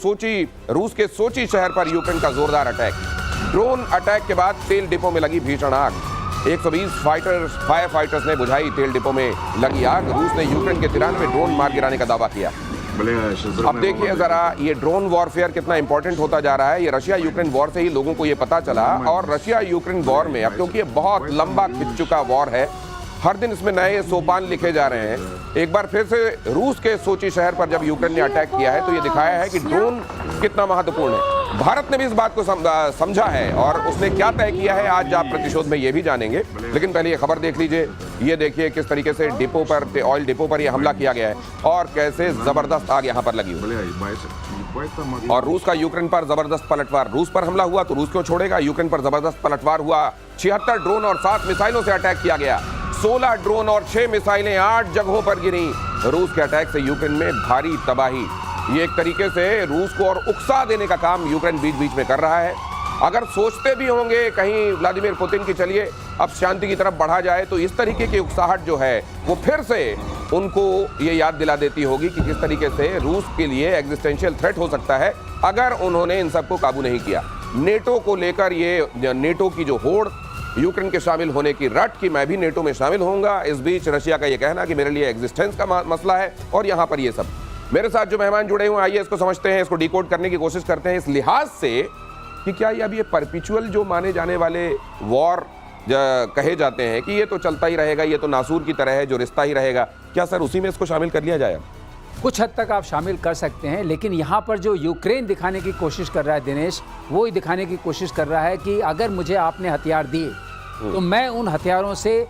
सोची रूस के सोची शहर पर यूक्रेन का जोरदार अटैक। ड्रोन अटैक के बाद तेल डिपो में लगी भीषण आग। 120 फायर फाइटर्स ने बुझाई तेल डिपो में लगी आग। रूस ने यूक्रेन के 93 ड्रोन मार गिराने का दावा किया। अब देखिए जरा ये ड्रोन वॉरफेयर कितना इंपॉर्टेंट होता जा रहा है। ये रशिया यूक्रेन वॉर से ही लोगों को ये पता चला, और रशिया यूक्रेन वॉर में अब क्योंकि ये बहुत लंबा खिंच चुका वॉर है, हर दिन इसमें नए सोपान लिखे जा रहे हैं। एक बार फिर से रूस के सोची शहर पर जब यूक्रेन ने अटैक किया है तो ये दिखाया है कि ड्रोन कितना महत्वपूर्ण है। भारत ने भी इस बात को समझा है और उसने क्या तय किया है आज आप प्रतिशोध में ये भी जानेंगे। लेकिन पहले ये खबर देख लीजिए। ये देखिए किस तरीके से डिपो पर, ऑयल डिपो पर ये हमला किया गया है और कैसे जबरदस्त आग यहाँ पर लगी हुई। और रूस का यूक्रेन पर जबरदस्त पलटवार। रूस पर हमला हुआ तो रूस क्यों छोड़ेगा। यूक्रेन पर जबरदस्त पलटवार हुआ। 76 ड्रोन और 7 मिसाइलों से अटैक किया गया। 16 ड्रोन और 6 मिसाइलें 8 जगहों पर गिरी। रूस के अटैक से यूक्रेन में भारी तबाही। ये एक तरीके से रूस को और उकसा देने का काम यूक्रेन बीच बीच में कर रहा है। अगर सोचते भी होंगे कहीं व्लादिमीर पुतिन की चलिए अब शांति की तरफ बढ़ा जाए, तो इस तरीके की उकसाहट जो है वो फिर से उनको ये याद दिला देती होगी कि किस तरीके से रूस के लिए एग्जिस्टेंशियल थ्रेट हो सकता है अगर उन्होंने इन सबको काबू नहीं किया। नेटो को लेकर ये नेटो की जो होड़, यूक्रेन के शामिल होने की रट कि मैं भी नेटो में शामिल होऊंगा, इस बीच रशिया का ये कहना कि मेरे लिए एग्जिस्टेंस का मसला है, और यहाँ पर ये सब। मेरे साथ जो मेहमान जुड़े हुए हैं, आइए इसको समझते हैं, इसको डिकोड करने की कोशिश करते हैं इस लिहाज से कि क्या ये अब ये परपिचुअल जो माने जाने वाले वॉर कहे जाते हैं कि ये तो चलता ही रहेगा, ये तो नासूर की तरह है जो रिश्ता ही रहेगा, क्या सर उसी में इसको शामिल कर लिया जाए? कुछ हद तक आप शामिल कर सकते हैं, लेकिन यहाँ पर जो यूक्रेन दिखाने की कोशिश कर रहा है दिनेश, वो ही दिखाने की कोशिश कर रहा है कि अगर मुझे आपने हथियार दिए तो मैं उन हथियारों से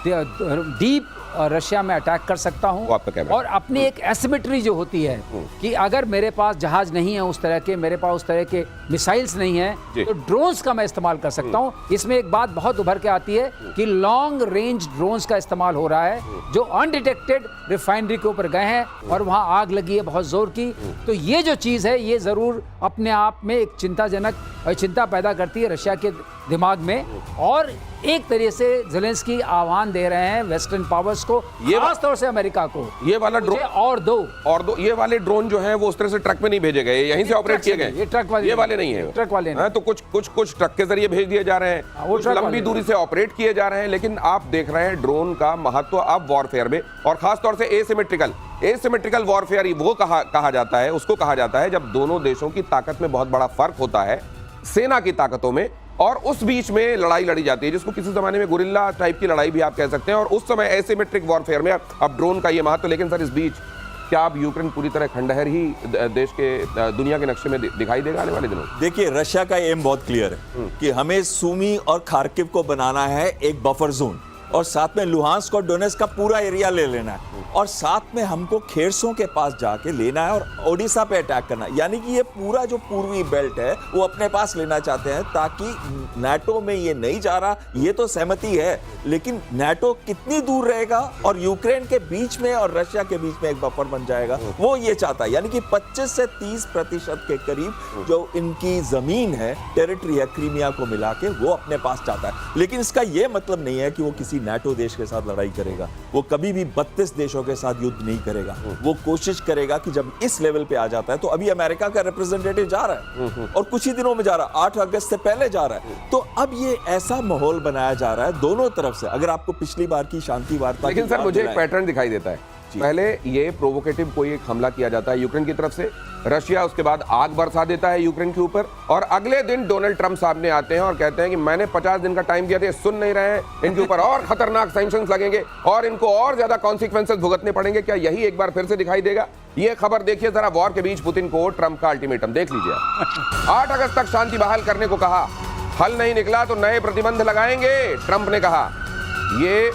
डीप रशिया में अटैक कर सकता हूं। और अपनी एक एसिमेट्री जो होती है कि अगर मेरे पास जहाज नहीं है उस तरह के, मेरे पास उस तरह के मिसाइल्स नहीं है, तो ड्रोन्स का मैं इस्तेमाल कर सकता हूं। इसमें एक बात बहुत उभर के आती है कि लॉन्ग रेंज ड्रोन्स का इस्तेमाल हो रहा है जो अनडिटेक्टेड रिफाइनरी के ऊपर गए हैं और वहां आग लगी है बहुत जोर की। तो ये जो चीज़ है ये ज़रूर अपने आप में एक चिंता पैदा करती है रशिया के दिमाग में, और एक तरीके से ज़ेलेंस्की आह्वान दे रहे हैं वेस्टर्न पावर्स को, खास तौर से अमेरिका को, ये वाला ड्रोन और दो ये वाले ड्रोन जो हैं वो उस तरह से ट्रक में नहीं भेजे गए, यहीं से ऑपरेट किए गए। ये वाले नहीं है, ट्रक वाले नहीं। तो कुछ ट्रक के जरिए भेज दिए जा रहे हैं, कुछ लंबी दूरी से ऑपरेट किए जा रहे हैं। लेकिन आप देख रहे हैं ड्रोन का महत्व अब वॉरफेयर में, और खासतौर से एसिमेट्रिकल वॉरफेयर वो कहा जाता है, उसको कहा जाता है जब दोनों देशों की ताकत में बहुत बड़ा फर्क होता है, सेना की ताकतों में, और उस बीच में लड़ाई लड़ी जाती है, जिसको किसी जमाने में गुरिल्ला टाइप की लड़ाई भी आप कह सकते हैं। और उस समय एसिमेट्रिक वॉरफेयर में अब ड्रोन का ये महत्व। लेकिन सर इस बीच क्या अब यूक्रेन पूरी तरह खंडहर ही देश के दुनिया के नक्शे में दिखाई देगा आने वाले दिनों? देखिए, रशिया का एम बहुत क्लियर है कि हमें सूमी और खार्किव को बनाना है एक बफर जोन, और साथ में लुहांस्क और डोनेट्स्क का पूरा एरिया ले लेना है, और साथ में हमको खेरसों के पास जाके लेना है और ओडिशा पे अटैक करना है। यानी कि ये पूरा जो पूर्वी बेल्ट है वो अपने पास लेना चाहते हैं, ताकि नाटो में ये नहीं जा रहा, ये तो सहमति है, लेकिन नाटो कितनी दूर रहेगा और यूक्रेन के बीच में और रशिया के बीच में एक बफर बन जाएगा, वो ये चाहता है। यानी कि 25 से 30% के करीब जो इनकी जमीन है, टेरिटरी है, क्रीमिया को मिला के वो अपने पास चाहता है। लेकिन इसका ये मतलब नहीं है कि वो किसी नाटो देश के साथ लड़ाई करेगा। वो कभी भी 32 देशों के साथ युद्ध नहीं करेगा। वो कोशिश करेगा कि जब इस लेवल पे आ जाता है, तो अभी अमेरिका का रिप्रेजेंटेटिव जा रहा है और कुछ ही दिनों में जा रहा है, 8 अगस्त से पहले जा रहा है। तो अब ये ऐसा माहौल बनाया जा रहा है दोनों तरफ से। अगर आपको पिछली बार की शांति वार्ता, लेकिन सर मुझे एक पैटर्न दिखाई देता है। पहले ये प्रोवोकेटिव कोई एक हमला किया जाता है यूक्रेन की तरफ से, रशिया उसके बाद आग बरसा देता है यूक्रेन के ऊपर, और अगले दिन डोनाल्ड ट्रंप सामने आते हैं और कहते हैं कि मैंने 50 दिन का टाइम दिया था, सुन नहीं रहे हैं, इनके ऊपर और खतरनाक सैंक्शंस लगेंगे और इनको और ज्यादा कॉन्सिक्वेंसेस भुगतने पड़ेंगे। क्या यही एक बार फिर से दिखाई देगा? ये खबर देखिए जरा, वॉर के बीच पुतिन को ट्रंप का अल्टीमेटम देख लीजिए। 8 अगस्त तक शांति बहाल करने को कहा, हल नहीं निकला तो नए प्रतिबंध लगाएंगे, ट्रंप ने कहा। ये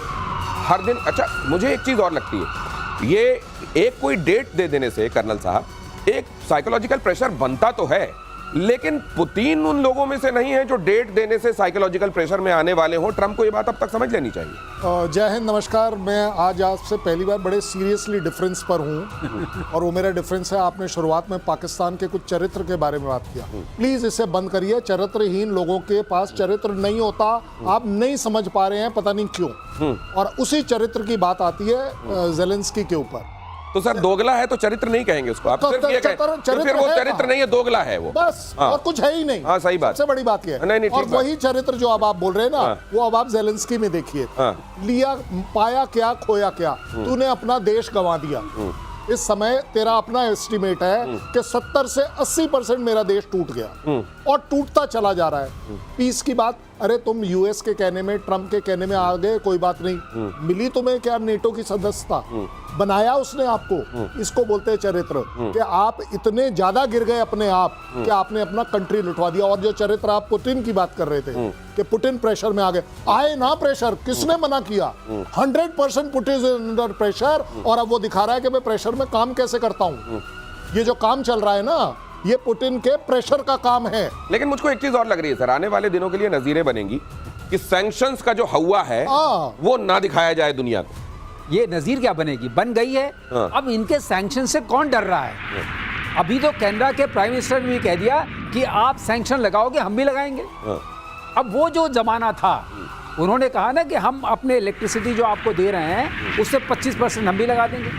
हर दिन, अच्छा मुझे एक चीज और लगती है, ये एक कोई डेट दे देने से कर्नल साहब एक साइकोलॉजिकल प्रेशर बनता तो है, लेकिन पुतिन उन लोगों में से नहीं है जो डेट देने से साइकोलॉजिकल प्रेशर में आने वाले हों। ट्रंप को ये बात अब तक समझ लेनी चाहिए। जय हिंद, नमस्कार। मैं आज आपसे पहली बार बड़े सीरियसली डिफरेंस पर हूँ और वो मेरा डिफरेंस है, आपने शुरुआत में पाकिस्तान के कुछ चरित्र के बारे में बात किया। प्लीज इसे बंद करिए। चरित्रहीन लोगों के पास चरित्र नहीं होता, आप नहीं समझ पा रहे हैं, पता नहीं क्यों। और उसी चरित्र की बात आती है ज़ेलेंस्की के ऊपर। तो सर दोगला है तो चरित्र नहीं कहेंगे उसको, आप सिर्फ ये कहें तो फिर वो चरित्र नहीं है, दोगला है वो बस। हाँ। और कुछ है ही नहीं। हाँ सही बात, सबसे बड़ी बात ये है। नहीं, और वही चरित्र जो अब आप बोल रहे हैं ना, हाँ। वो अब आप ज़ेलेंस्की में देखिए। हाँ। लिया, पाया क्या, खोया क्या। तूने अपना देश गंवा दिया। इस समय तेरा अपना एस्टिमेट है कि 70 से 80% मेरा देश टूट गया और टूटता चला जा रहा है। पीस की बात, अरे तुम यूएस के कहने में, ट्रम्प के कहने में आ गए, कोई बात नहीं। मिली तुम्हें क्या नेटो की सदस्यता? बनाया उसने आपको। इसको बोलते हैं चरित्र, कि आप इतने ज्यादा गिर गए अपने आप कि आपने अपना कंट्री लुटवा दिया। और जो चरित्र आप पुतिन की बात कर रहे थे कि पुतिन प्रेशर में आ गए, आए ना प्रेशर, किसने मना किया? 100% पुतिन अंडर प्रेशर। और अब वो दिखा रहा है कि मैं प्रेशर में काम कैसे करता हूं। ये जो काम चल रहा है ना, ये पुतिन के प्रेशर का काम है। लेकिन मुझको एक चीज और लग रही है सर, आने वाले दिनों के लिए नजीरें बनेंगी कि सैंक्शंस का जो हवा है वो ना दिखाया जाए दुनिया को। ये नजीर क्या बनेगी, बन गई है। हाँ। अब इनके सैंक्शन से कौन डर रहा है? अभी तो कनाडा के प्राइम मिनिस्टर ने भी कह दिया कि आप सैंक्शन लगाओगे, हम भी लगाएंगे। हाँ। अब वो जो जमाना था, उन्होंने कहा ना कि हम अपने इलेक्ट्रिसिटी जो आपको दे रहे हैं उससे 25% हम भी लगा देंगे।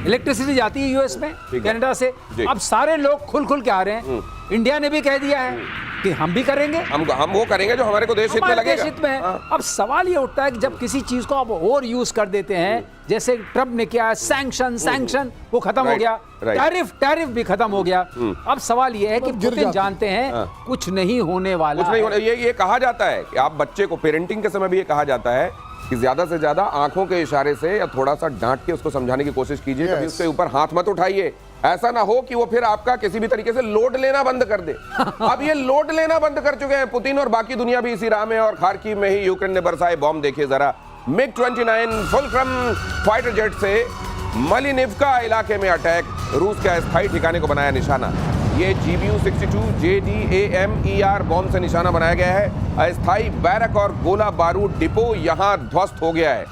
इलेक्ट्रिसिटी जाती है यूएस में, कनाडा से। अब सारे लोग खुल खुल के आ रहे हैं। इंडिया ने भी कह दिया है कि हम भी करेंगे, हम वो करेंगे जो हमारे को देश हित में हमारे लगेगा। देश हित में है। हाँ। अब सवाल ये उठता है कि जब किसी चीज को आप और यूज कर देते हैं, जैसे ट्रम्प ने किया, सैंक्शन वो खत्म हो राइट, गया, राइट। टैरिफ भी खत्म हो गया। अब सवाल ये है कि गिर पुतिन जाते। जानते हैं हाँ। कुछ नहीं होने वाला कुछ नहीं है। होने, ये कहा जाता है कि आप बच्चे को पेरेंटिंग के समय भी ये कहा जाता है कि ज्यादा से ज्यादा आंखों के इशारे से या थोड़ा सा डांट के उसको समझाने की कोशिश कीजिए। कभी उसके ऊपर हाथ मत उठाइए, ऐसा ना हो कि वो फिर आपका किसी भी तरीके से लोड लेना बंद कर दे। अब ये लोड लेना बंद कर चुके हैं पुतिन, और बाकी दुनिया भी इसी राह में। और खार्किव में ही यूक्रेन ने बरसाए बॉम्ब, देखिए जरा। MiG-29 फुलक्रम फाइटर जेट से मलिनिवका इलाके में अटैक, रूस के अस्थायी ठिकाने को बनाया निशाना। ये GBU-62 JDAMER बॉम्ब से निशाना बनाया गया है। अस्थायी बैरक और गोला बारूद डिपो यहां ध्वस्त हो गया है।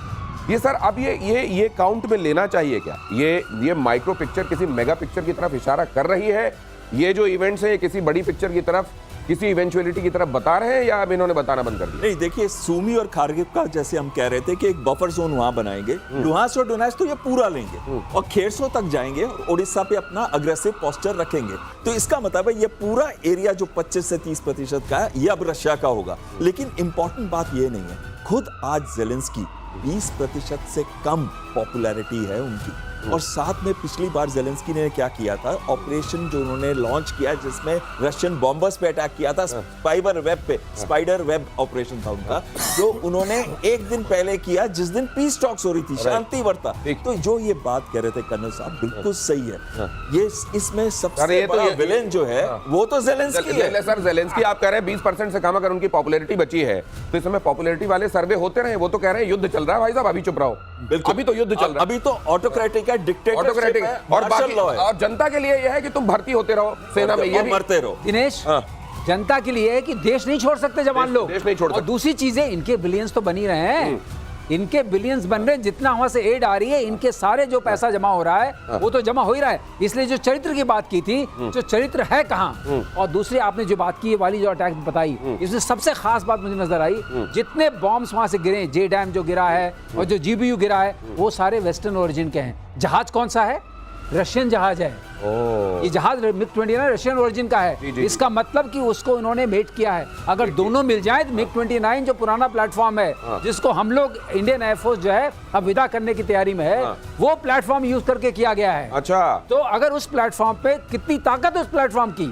ये सर अब ये काउंट में लेना चाहिए क्या? ये माइक्रो पिक्चर किसी मेगा पिक्चर की तरफ इशारा कर रही है? ये जो इवेंट्स है किसी बड़ी पिक्चर की तरफ, किसी इवेंचुअलिटी की तरफ बता रहे हैं, या अब इन्होंने बताना बंद कर दिया? नहीं, देखिए, सूमी और खार्किव का जैसे हम कह रहे थे कि एक बफर जोन वहां बनाएंगे। लुहांस्क और डोनेट्स्क तो ये पूरा लेंगे और खेरसो तक जाएंगे और ओडिशा पे अपना अग्रेसिव पोस्टर रखेंगे। तो इसका मतलब है ये पूरा एरिया जो 25 से 30% का है, ये अब रशिया का होगा। लेकिन इंपॉर्टेंट बात ये नहीं है, खुद आज ज़ेलेंस्की 20% से कम पॉपुलैरिटी है उनकी। और साथ में पिछली बार ज़ेलेंस्की ने क्या किया था, ऑपरेशन जो उन्होंने लॉन्च किया जिसमें रशियन बॉम्बर्स पे अटैक किया था, स्पाइडर वेब ऑपरेशन था उनका, जो उन्होंने एक दिन पहले किया जिस दिन पीस टॉक्स हो रही थी, शांति वार्ता। तो जो ये बात कह रहे थे कर्नल साहब, बिल्कुल सही है। ये इसमें सबसे बड़ा विलेन जो है वो तो ज़ेलेंस्की है। सर ज़ेलेंस्की आप कह रहे हैं 20% से कम अगर उनकी पॉपुलैरिटी बची है, तो इस समय पॉपुलैरिटी वाले सर्वे होते रहे। वो तो कह रहे हैं युद्ध चल रहा है भाई साहब, अभी चुप रहो। बिल्कुल, अभी तो युद्ध चल रहा है, अभी तो ऑटोक्रेटिक है, डिक्टेटरशिप है, और बाकी मार्शल लॉ है। और जनता के लिए यह है कि तुम भर्ती होते रहो सेना में, ये भी मरते रहो। दिनेश, जनता के लिए है कि देश नहीं छोड़ सकते जवान लोग। देश नहीं छोड़ और सकते। दूसरी चीजें, इनके बिलियंस तो बन ही रहे हैं। इनके बिलियंस बन रहे हैं, जितना वहां से एड आ रही है, इनके सारे जो पैसा जमा हो रहा है वो तो जमा हो ही रहा है। इसलिए जो चरित्र की बात की थी, जो चरित्र है कहां, और दूसरी आपने जो बात की वाली जो अटैक बताई, इसमें सबसे खास बात मुझे नजर आई, जितने बॉम्ब्स वहां से गिरे, JDAM जो गिरा है और जो GBU गिरा है, वो सारे वेस्टर्न ओरिजिन के हैं। जहाज कौन सा है? रशियन जहाज है। ये जहाज MiG-29 रशियन ओरिजिन का है। इसका मतलब कि उसको इन्होंने मेट किया है। अगर दोनों मिल जाए तो MiG-29 जो पुराना प्लेटफॉर्म है, जिसको हम लोग इंडियन एयरफोर्स जो है अब विदा करने की तैयारी में है, वो प्लेटफॉर्म यूज करके किया गया है। अच्छा, तो अगर उस प्लेटफॉर्म पे कितनी ताकत है उस प्लेटफॉर्म की,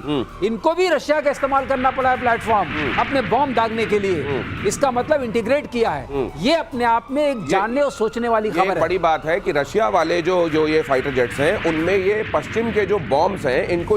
इनको भी रशिया का इस्तेमाल करना पड़ा है प्लेटफॉर्म अपने बॉम्ब दागने के लिए। इसका मतलब इंटीग्रेट किया है। ये अपने आप में एक जानने और सोचने वाली ये खबर एक है। बड़ी बात है कि रशिया वाले जो ये फाइटर जेट्स हैं, उनमें ये पश्चिम के जो बॉम्ब्स हैं, इनको